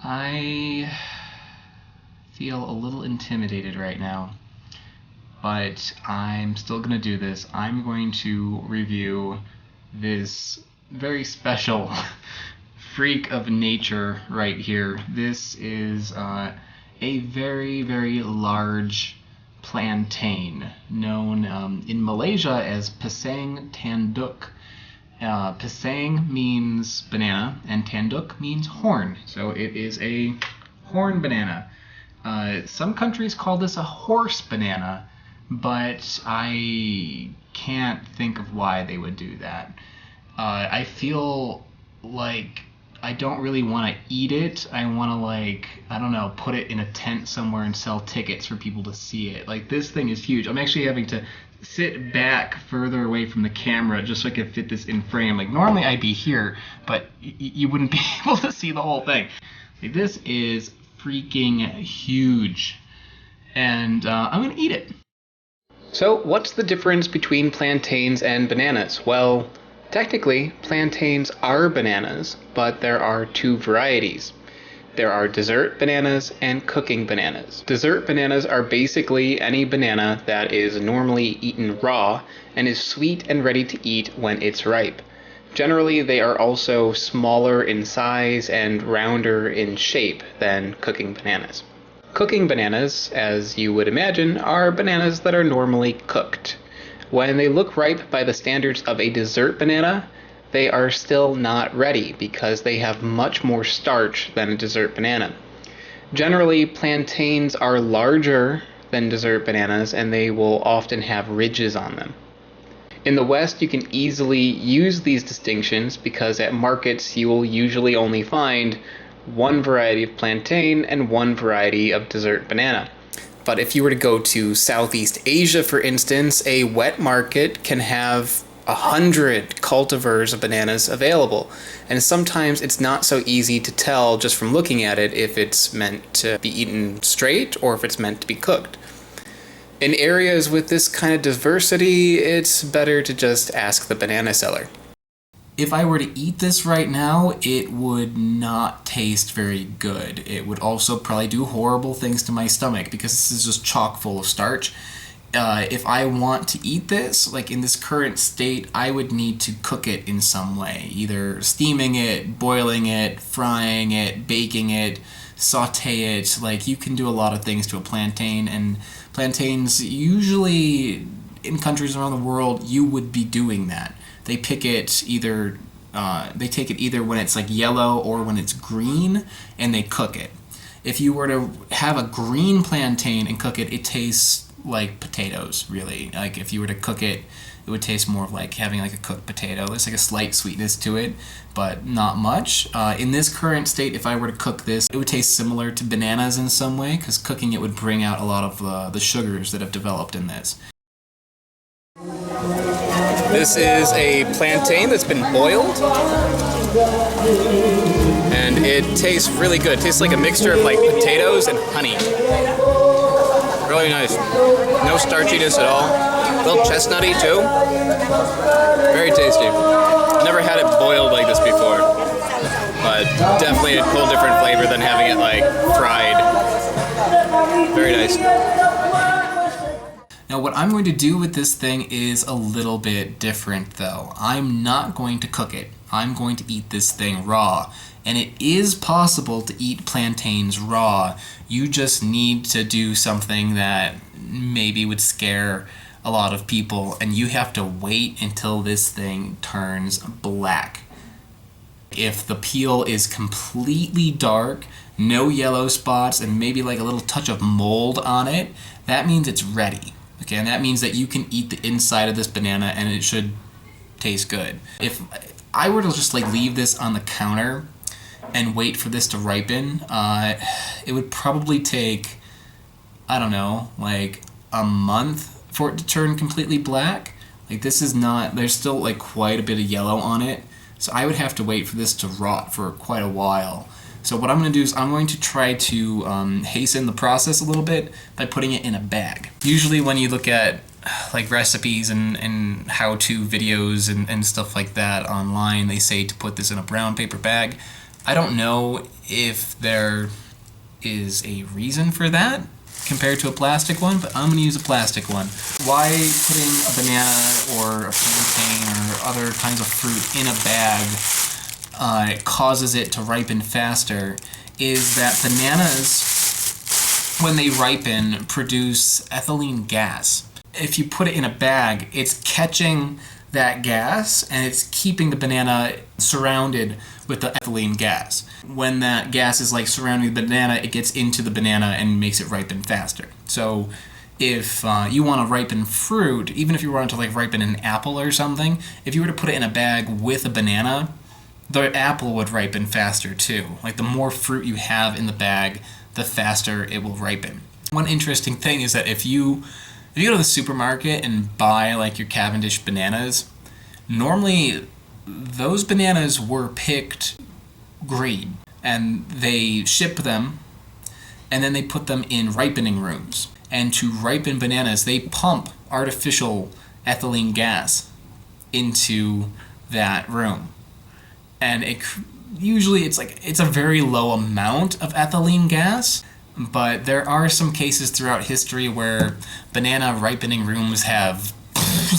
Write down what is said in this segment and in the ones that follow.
I feel a little intimidated right now, but I'm still going to do this. I'm going to review this very special freak of nature right here. This is a very, very large plantain known in Malaysia as pisang tanduk. Pisang means banana and tanduk means horn, so it is a horn banana. Some countries call this a horse banana, but I can't think of why they would do that. I feel like I don't really want to eat it. I want to, I don't know, put it in a tent somewhere and sell tickets for people to see it. Like, this thing is huge. I'm actually having to sit back further away from the camera just so I can fit this in frame. Like, normally I'd be here, but you wouldn't be able to see the whole thing. Like, this is freaking huge, and I'm gonna eat it. So what's the difference between plantains and bananas? Well, technically plantains are bananas, but there are two varieties. There are dessert bananas and cooking bananas. Dessert bananas are basically any banana that is normally eaten raw and is sweet and ready to eat when it's ripe. Generally, they are also smaller in size and rounder in shape than cooking bananas. Cooking bananas, as you would imagine, are bananas that are normally cooked. When they look ripe by the standards of a dessert banana, they are still not ready because they have much more starch than a dessert banana. Generally, plantains are larger than dessert bananas and they will often have ridges on them. In the West, you can easily use these distinctions because at markets you will usually only find one variety of plantain and one variety of dessert banana. But if you were to go to Southeast Asia, for instance, a wet market can have 100 cultivars of bananas available, and sometimes it's not so easy to tell just from looking at it if it's meant to be eaten straight or if it's meant to be cooked. In areas with this kind of diversity, it's better to just ask the banana seller. If I were to eat this right now, it would not taste very good. It would also probably do horrible things to my stomach because this is just chock full of starch. If I want to eat this, like in this current state, I would need to cook it in some way. Either steaming it, boiling it, frying it, baking it, saute it. Like, you can do a lot of things to a plantain, and plantains usually in countries around the world, you would be doing that. They pick it either, they take it either when it's like yellow or when it's green, and they cook it. If you were to have a green plantain and cook it, it tastes like potatoes, really. Like, if you were to cook it, it would taste more of like having like a cooked potato. There's like a slight sweetness to it, but not much. In this current state, if I were to cook this, it would taste similar to bananas in some way, because cooking it would bring out a lot of the sugars that have developed in this. This is a plantain that's been boiled, and it tastes really good. It tastes like a mixture of like potatoes and honey. Really nice. No starchiness at all. A little chestnutty too. Very tasty. Never had it boiled like this before, but definitely a whole different flavor than having it like fried. Very nice. Now, what I'm going to do with this thing is a little bit different, though. I'm not going to cook it. I'm going to eat this thing raw. And it is possible to eat plantains raw. You just need to do something that maybe would scare a lot of people, and you have to wait until this thing turns black. If the peel is completely dark, no yellow spots, and maybe like a little touch of mold on it, that means it's ready. Okay, and that means that you can eat the inside of this banana and it should taste good. If I were to just like leave this on the counter and wait for this to ripen, it would probably take, I don't know, like a month for it to turn completely black. Like, this is not, there's still like quite a bit of yellow on it, so I would have to wait for this to rot for quite a while. So what I'm going to do is I'm going to try to hasten the process a little bit by putting it in a bag. Usually when you look at like recipes and how-to videos and stuff like that online, they say to put this in a brown paper bag. I don't know if there is a reason for that compared to a plastic one, but I'm going to use a plastic one. Why putting a banana or a plantain or other kinds of fruit in a bag causes it to ripen faster is that bananas, when they ripen, produce ethylene gas. If you put it in a bag, it's catching that gas and it's keeping the banana surrounded with the ethylene gas. When that gas is like surrounding the banana, it gets into the banana and makes it ripen faster. So if you want to ripen fruit, even if you want to like ripen an apple or something, if you were to put it in a bag with a banana, the apple would ripen faster too. Like the more fruit you have in the bag, the faster it will ripen. One interesting thing is that if you go to the supermarket and buy like your Cavendish bananas, normally those bananas were picked green and they ship them and then they put them in ripening rooms. And to ripen bananas, they pump artificial ethylene gas into that room. And usually it's a very low amount of ethylene gas, but there are some cases throughout history where banana ripening rooms have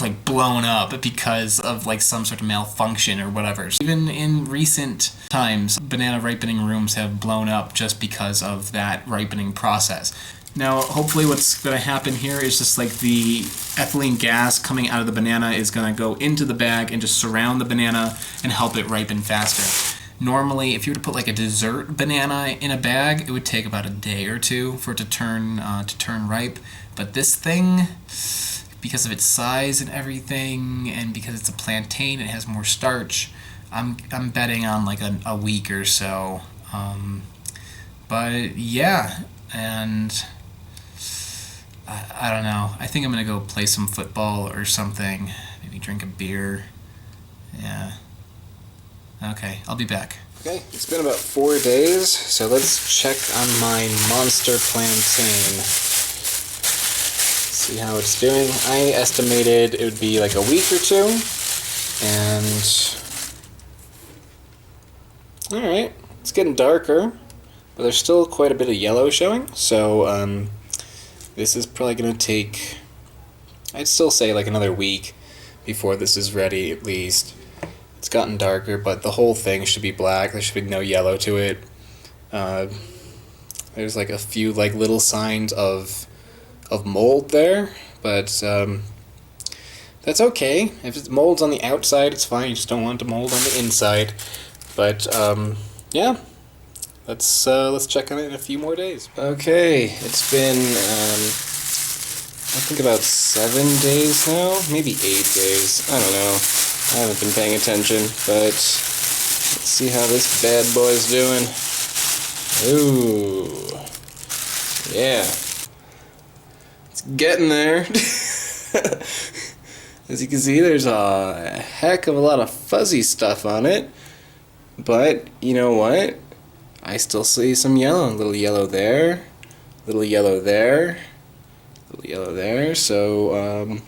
like blown up because of like some sort of malfunction or whatever. Even in recent times, banana ripening rooms have blown up just because of that ripening process. Now, hopefully what's going to happen here is just like the ethylene gas coming out of the banana is going to go into the bag and just surround the banana and help it ripen faster. Normally, if you were to put like a dessert banana in a bag, it would take about a day or two for it to turn ripe. But this thing, because of its size and everything, and because it's a plantain, it has more starch. I'm betting on like a week or so. But yeah, and I don't know. I think I'm gonna go play some football or something. Maybe drink a beer. Yeah. Okay, I'll be back. Okay, it's been about 4 days, so let's check on my monster plantain. See how it's doing. I estimated it would be like a week or two, and alright, it's getting darker, but there's still quite a bit of yellow showing, so this is probably going to take, I'd still say like another week before this is ready at least. It's gotten darker, but the whole thing should be black. There should be no yellow to it. There's like a few like little signs of mold there, but that's okay. If it's mold's on the outside, it's fine. You just don't want the mold on the inside. But yeah, let's check on it in a few more days. Okay, it's been I think about 7 days now, maybe 8 days. I don't know. I haven't been paying attention, but let's see how this bad boy's doing. Ooh, yeah, it's getting there. As you can see, there's a heck of a lot of fuzzy stuff on it, but you know what? I still see some yellow. A little yellow there, little yellow there, little yellow there. So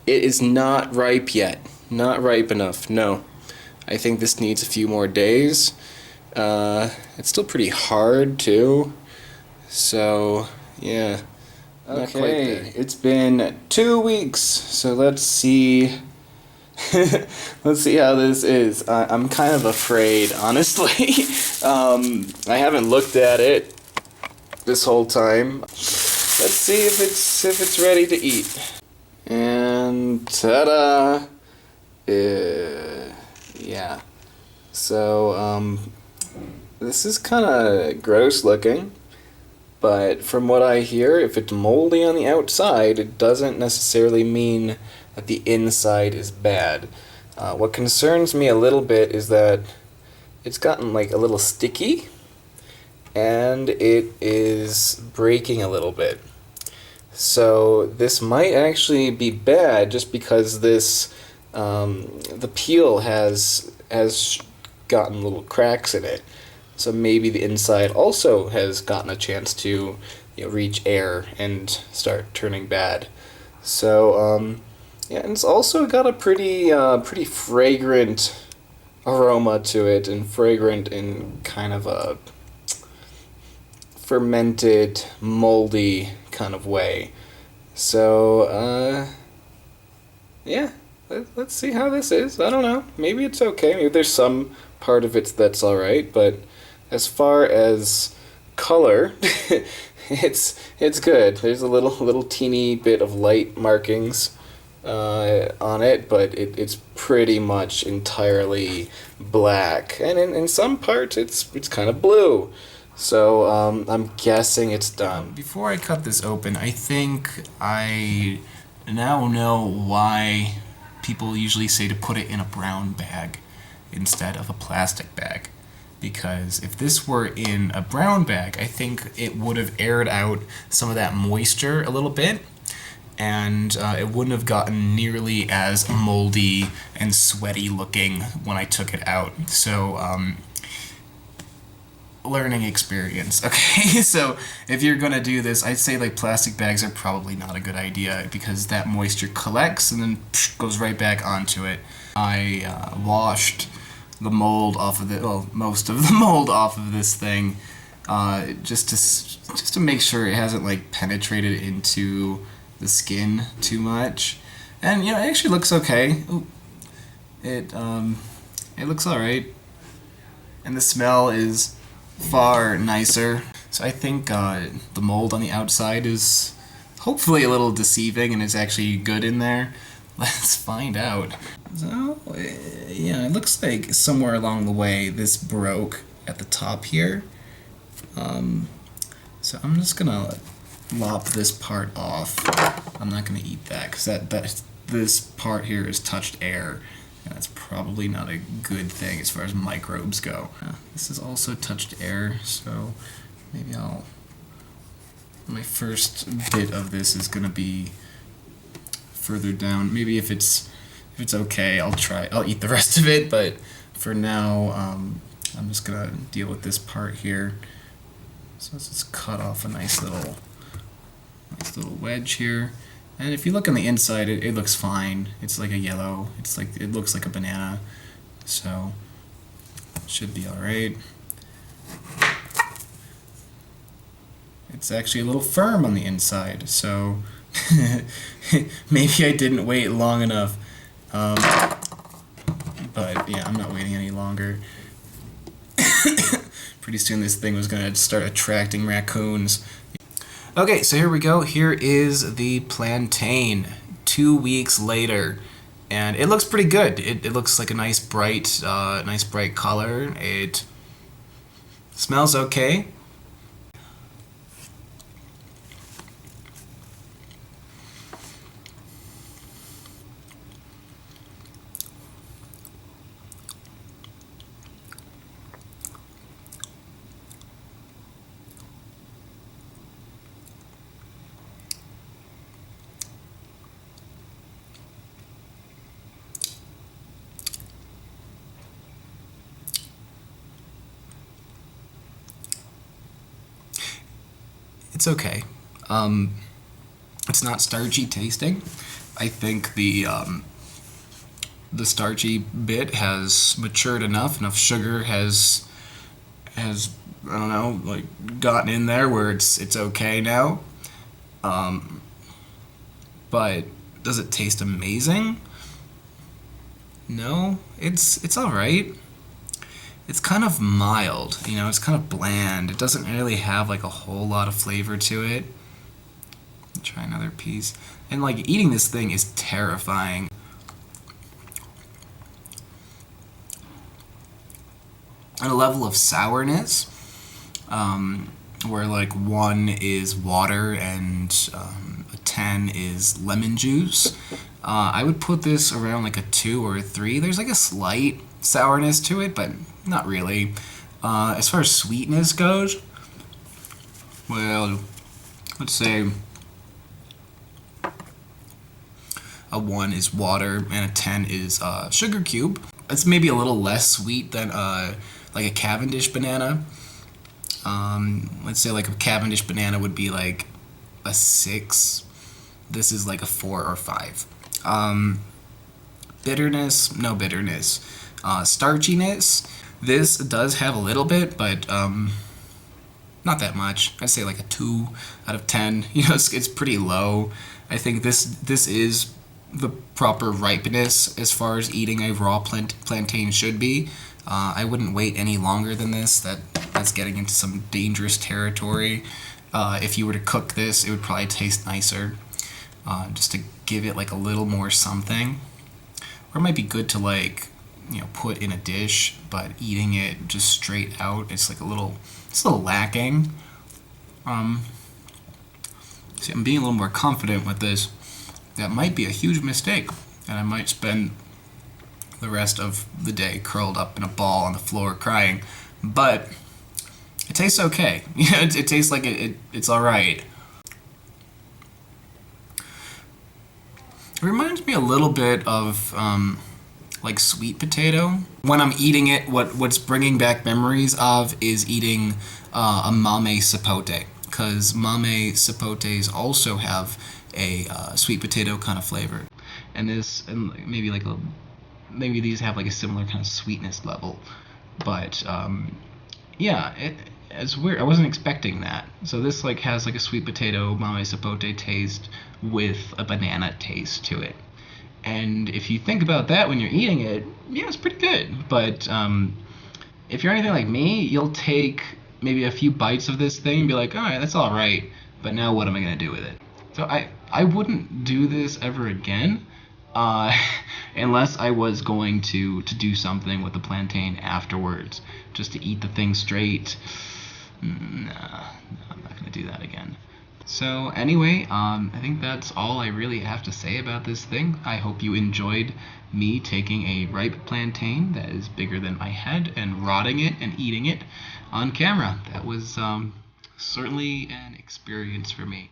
it is not ripe yet. Not ripe enough, no. I think this needs a few more days. It's still pretty hard, too. So, yeah. Not quite there. It's been 2 weeks, so let's see. Let's see how this is. I'm kind of afraid, honestly. I haven't looked at it this whole time. Let's see if it's ready to eat. And ta-da! Yeah. So, this is kind of gross looking, but from what I hear, if it's moldy on the outside, it doesn't necessarily mean that the inside is bad. What concerns me a little bit is that it's gotten like a little sticky, and it is breaking a little bit. So this might actually be bad just because this the peel has gotten little cracks in it, so maybe the inside also has gotten a chance to reach air and start turning bad. So yeah, and it's also got a pretty fragrant aroma to it and fragrant in kind of a fermented, moldy kind of way. So, yeah, let's see how this is. I don't know. Maybe it's okay. Maybe there's some part of it that's alright, but as far as color, it's good. There's a little teeny bit of light markings on it, but it's pretty much entirely black, and in some parts it's kind of blue. So I'm guessing it's done. Before I cut this open, I think I now know why people usually say to put it in a brown bag instead of a plastic bag. Because if this were in a brown bag, I think it would have aired out some of that moisture a little bit, and it wouldn't have gotten nearly as moldy and sweaty looking when I took it out. So, learning experience. Okay, so if you're gonna do this, I'd say like plastic bags are probably not a good idea because that moisture collects and then goes right back onto it. I washed the mold off of most of the mold off of this thing, just to make sure it hasn't like penetrated into the skin too much. And you know, it actually looks okay. Ooh. It looks all right, and the smell is far nicer. So I think the mold on the outside is hopefully a little deceiving and it's actually good in there. Let's find out. So, yeah, it looks like somewhere along the way this broke at the top here. So I'm just gonna lop this part off. I'm not gonna eat that because this part here has touched air, and that's probably not a good thing as far as microbes go. This has also touched air, so maybe my first bit of this is gonna be further down. Maybe if it's okay, I'll eat the rest of it, but for now, I'm just gonna deal with this part here. So let's just cut off a nice little wedge here. And if you look on the inside, it looks fine. It's like a yellow. It looks like a banana. So it should be all right. It's actually a little firm on the inside, so maybe I didn't wait long enough. But yeah, I'm not waiting any longer. Pretty soon this thing was gonna start attracting raccoons. Okay, so here we go. Here is the plantain 2 weeks later, and it looks pretty good. It looks like a nice bright color. It smells okay. It's okay. It's not starchy tasting. I think the starchy bit has matured enough sugar has I don't know, like gotten in there where it's okay now. But does it taste amazing? No, it's all right. It's kind of mild, you know, it's kind of bland. It doesn't really have like a whole lot of flavor to it. Try another piece. And like eating this thing is terrifying. On a level of sourness, where like 1 is water and a 10 is lemon juice, I would put this around like a 2 or a 3. There's like a slight sourness to it, but not really. As far as sweetness goes, well, let's say a 1 is water and a 10 is sugar cube. It's maybe a little less sweet than like a Cavendish banana. Let's say like a Cavendish banana would be like a 6. This is like a 4 or 5. Bitterness, no bitterness. Starchiness, this does have a little bit, but not that much. I'd say like a 2 out of 10. It's pretty low. I think this is the proper ripeness as far as eating a raw plantain should be. I wouldn't wait any longer than this. That's getting into some dangerous territory. If you were to cook this, it would probably taste nicer, just to give it like a little more something. Or it might be good to put in a dish, but eating it just straight out, it's a little lacking. See, I'm being a little more confident with this. That might be a huge mistake, and I might spend the rest of the day curled up in a ball on the floor crying. But it tastes okay. It tastes like it's all right. It reminds me a little bit of like sweet potato. When I'm eating it, what's bringing back memories of is eating a mame sapote, because mame sapotes also have a sweet potato kind of flavor, and maybe these have like a similar kind of sweetness level, but yeah, it's weird. I wasn't expecting that. So this has a sweet potato mame sapote taste with a banana taste to it. And if you think about that when you're eating it, yeah, it's pretty good. But if you're anything like me, you'll take maybe a few bites of this thing and be like, all right, that's all right, but now what am I going to do with it? So I wouldn't do this ever again, unless I was going to do something with the plantain afterwards, just to eat the thing straight. Nah, I'm not going to do that again. So anyway, I think that's all I really have to say about this thing. I hope you enjoyed me taking a ripe plantain that is bigger than my head and rotting it and eating it on camera. That was certainly an experience for me.